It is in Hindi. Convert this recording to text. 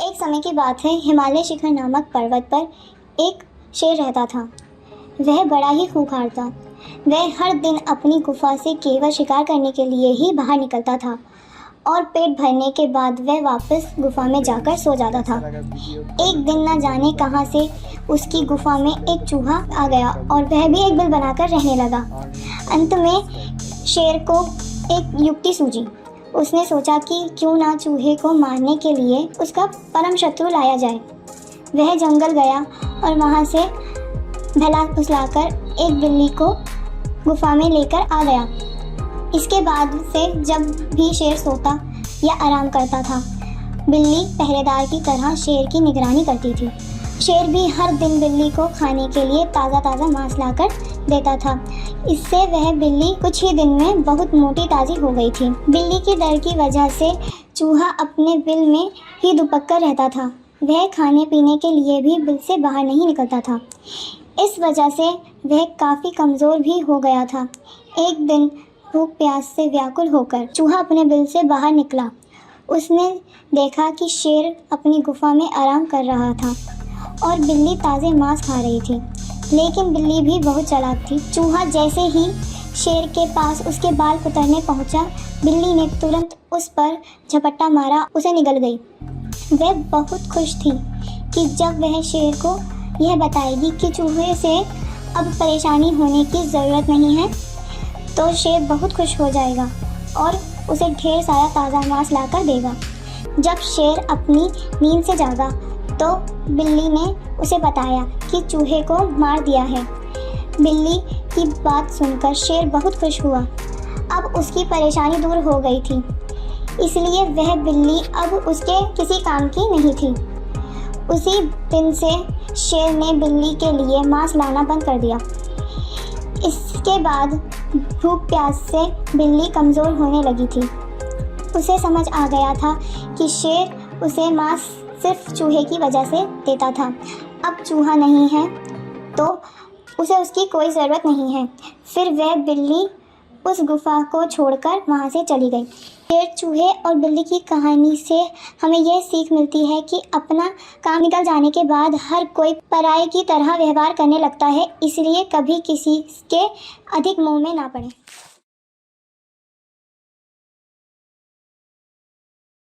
एक समय की बात है, हिमालय शिखर नामक पर्वत पर एक शेर रहता था। वह बड़ा ही खूंखार था। वह हर दिन अपनी गुफा से केवल शिकार करने के लिए ही बाहर निकलता था और पेट भरने के बाद वह वापस गुफा में जाकर सो जाता था। एक दिन न जाने कहां से उसकी गुफा में एक चूहा आ गया और वह भी एक बिल बनाकर रहने लगा। अंत में शेर को एक युक्ति सूझी। उसने सोचा कि क्यों ना चूहे को मारने के लिए उसका परम शत्रु लाया जाए। वह जंगल गया और वहां से भला फुसलाकर एक बिल्ली को गुफा में लेकर आ गया। इसके बाद से जब भी शेर सोता या आराम करता था, बिल्ली पहरेदार की तरह शेर की निगरानी करती थी। शेर भी हर दिन बिल्ली को खाने के लिए ताज़ा ताज़ा मांस लाकर देता था। इससे वह बिल्ली कुछ ही दिन में बहुत मोटी ताज़ी हो गई थी। बिल्ली के डर की वजह से चूहा अपने बिल में ही दुबक कर रहता था। वह खाने पीने के लिए भी बिल से बाहर नहीं निकलता था। इस वजह से वह काफ़ी कमज़ोर भी हो गया था। एक दिन भूख प्यास से व्याकुल होकर चूहा अपने बिल से बाहर निकला। उसने देखा कि शेर अपनी गुफा में आराम कर रहा था और बिल्ली ताज़े मांस खा रही थी। लेकिन बिल्ली भी बहुत चालाक थी। चूहा जैसे ही शेर के पास उसके बाल कुतरने पहुंचा, बिल्ली ने तुरंत उस पर झपट्टा मारा, उसे निगल गई। वह बहुत खुश थी कि जब वह शेर को यह बताएगी कि चूहे से अब परेशानी होने की ज़रूरत नहीं है, तो शेर बहुत खुश हो जाएगा और उसे ढेर सारा ताज़ा मांस लाकर देगा। जब शेर अपनी नींद से जागा तो बिल्ली ने उसे बताया कि चूहे को मार दिया है। बिल्ली की बात सुनकर शेर बहुत खुश हुआ। अब उसकी परेशानी दूर हो गई थी, इसलिए वह बिल्ली अब उसके किसी काम की नहीं थी। उसी दिन से शेर ने बिल्ली के लिए मांस लाना बंद कर दिया। इसके बाद भूख प्यास से बिल्ली कमज़ोर होने लगी थी। उसे समझ आ गया था कि शेर उसे मांस सिर्फ चूहे की वजह से देता था। अब चूहा नहीं है तो उसे उसकी कोई ज़रूरत नहीं है। फिर वह बिल्ली उस गुफा को छोड़कर वहाँ से चली गई। शेर, चूहे और बिल्ली की कहानी से हमें यह सीख मिलती है कि अपना काम निकल जाने के बाद हर कोई पराये की तरह व्यवहार करने लगता है। इसलिए कभी किसी के अधिक मोह में ना पड़े।